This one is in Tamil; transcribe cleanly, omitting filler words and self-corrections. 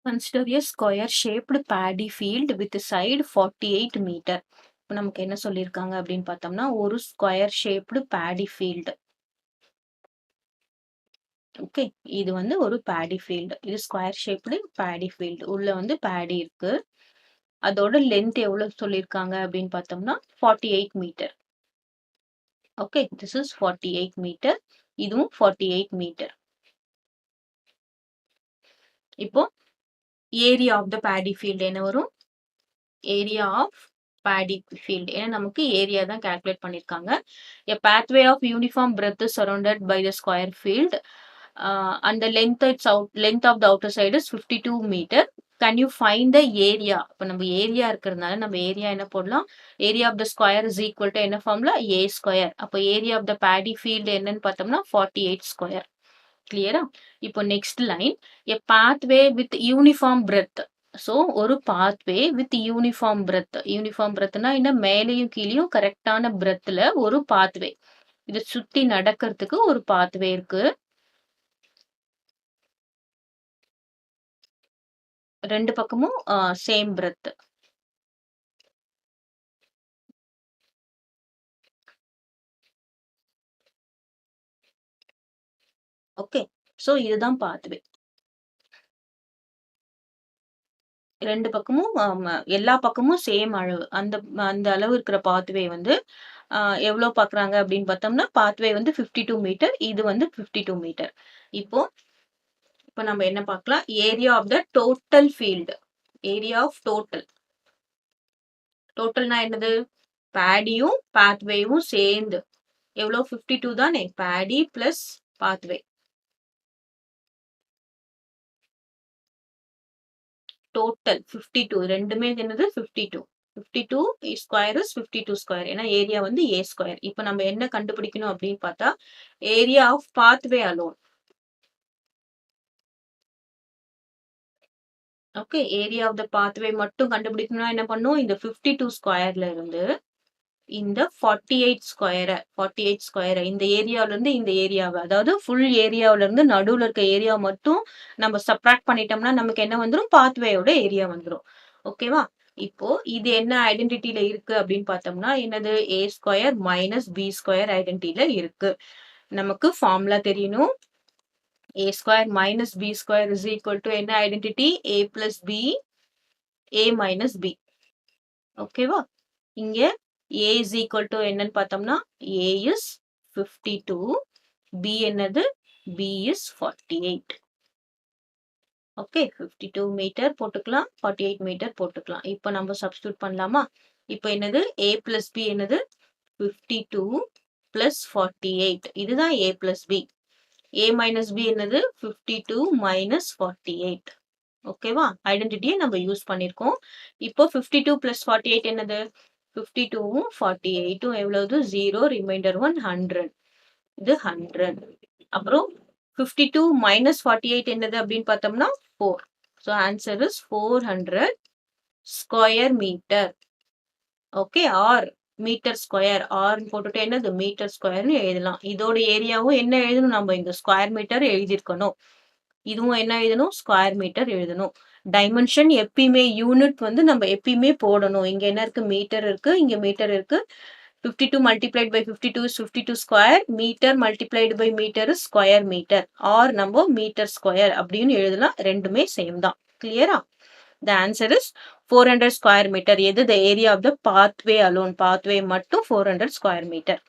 Consider a square shaped paddy field with side 48 metre. இப்போ நமக்கு என்ன சொல்லியிருக்காங்க அப்படின்னு பார்த்தோம்னா ஒரு square shaped paddy field. Okay, இது வந்து ஒரு பேடி ஃபீல்டு. இது ஸ்கொயர் ஷேப்டு பேடி ஃபீல்டு. உள்ள வந்து பேடி இருக்கு. அதோட லென்த் எவ்வளவு சொல்லியிருக்காங்க அப்படின்னு பார்த்தோம்னா 48 metre. Okay, this is 48 metre. இதுவும் 48 மீட்டர். இப்போ area of the paddy field என்ன வரும்? Area of paddy field. ஏன்னா நமக்கு ஏரியா தான் கால்குலேட் பண்ணிருக்காங்க. A pathway of uniform breadth is surrounded by the square field. And the length of the outer side is 52 meter. Can you find the area? இப்போ நம்ம ஏரியா இருக்கிறதுனால நம்ம ஏரியா என்ன போடலாம்? Area of the square is equal to என்ன ஃபார்ம்ல? A square. அப்போ area of the paddy field என்னன்னு பார்த்தோம்னா 48 ஸ்கொயர். கிளியரா? இப்போ next line, a pathway with uniform breadth. So ஒரு pathway with uniform breadth. Uniform பிரெத்னா என்ன? மேலேயும் கீழேயும் கரெக்டான பிரெத்ல ஒரு பாத்வே. இதை சுத்தி நடக்கிறதுக்கு ஒரு பாத்வே இருக்கு. ரெண்டு பக்கமும் சேம் பிரெத். ஓகே, ஸோ இதுதான் பாத்வே. ரெண்டு பக்கமும் எல்லா பக்கமும் சேம் அளவு. அந்த அந்த அளவு இருக்கிற பாத்வே வந்து எவ்வளோ பார்க்குறாங்க அப்படின்னு பார்த்தோம்னா பாத்வே வந்து 52 மீட்டர். இது வந்து 52 மீட்டர். இப்போ நம்ம என்ன பார்க்கலாம்? Area of the total field. Area of total. டோட்டல்னா என்னது? பேடியும் பாத்வேயும் சேர்ந்து எவ்வளோ? 52 தானே? Paddy plus pathway. டோட்டல் 52. ரெண்டுமே என்னது? 52. 52 ஸ்கொயர் இஸ் 52 ஸ்கொயர். ஏன்னா ஏரியா வந்து ஏ ஸ்கொயர். இப்போ நம்ம என்ன கண்டுபிடிக்கணும் அப்படின்னு பார்த்தா area of pathway alone. Okay, area of the pathway மட்டும் கண்டுபிடிக்கணும்னா என்ன பண்ணும்? இந்த 52 ஸ்கொயர்ல இருந்து இந்த 48 ஸ்கொயரை இந்த ஏரியாவில இருந்து இந்த ஏரியாவை, அதாவது ஃபுல் ஏரியாவில இருந்து நடுவுல இருக்க ஏரியா மட்டும் நம்ம சப்ராக்ட் பண்ணிட்டோம்னா நமக்கு என்ன வந்துடும்? பாத்வேயோட ஏரியா வந்துடும். ஓகேவா? இப்போ இது என்ன ஐடென்டிட்டியில இருக்கு அப்படின்னு பார்த்தோம்னா என்னது? A square minus b square ஐடென்டிட்டியில இருக்கு. நமக்கு ஃபார்முலா தெரியணும். A square minus b square is equal to என்ன identity? A plus b, a minus b. ஓகேவா? இங்க a is equal to என்னன்னு பார்த்தோம்னா a is 52, b என்னது? b is 48. ஓகே, 52 மீட்டர் போட்டுக்கலாம், 48 மீட்டர் போட்டுக்கலாம். இப்போ நம்ம சப்ஸ்டியூட் பண்ணலாமா? இப்போ என்னது? a plus b என்னது? 52 plus 48. இதுதான் a plus b. a minus b என்னது? 52 minus 48. ஓகேவா? ஐடென்டிட்டியை நம்ம யூஸ் பண்ணிருக்கோம். இப்போ 52 plus 48 என்னது? 52ம் 48ம் எவ்வளவு? 0, ரிமைண்டர் 1, 100. இது 100. அப்புறம் 52 minus 48 என்னது அப்படின்னு பார்த்தோம்னா 4. So answer is 400 square metre. Okay, or metre square. Or போட்டுட்டு என்னது? மீட்டர் ஸ்கொயர்னு எழுதலாம். இதோட ஏரியாவும் என்ன எழுதணும்? நம்ம இந்த ஸ்கொயர் மீட்டர் எழுதியிருக்கணும். இதுவும் என்ன எழுதணும்? ஸ்கொயர் மீட்டர் எழுதணும். டைமென்ஷன் எப்பயுமே யூனிட் வந்து நம்ம எப்பயுமே போடணும். இங்க என்ன இருக்கு? மீட்டர் இருக்கு, இங்க மீட்டர் இருக்கு. 52 multiplied by 52 is 52 square. Metre multiplied by metre is square metre. Or நம்ம மீட்டர் ஸ்கொயர் அப்படின்னு எழுதலாம். ரெண்டுமே சேம் தான். கிளியரா? The answer is 400 square meter. எது? The area of the pathway alone. Pathway மட்டும் 400 square meter.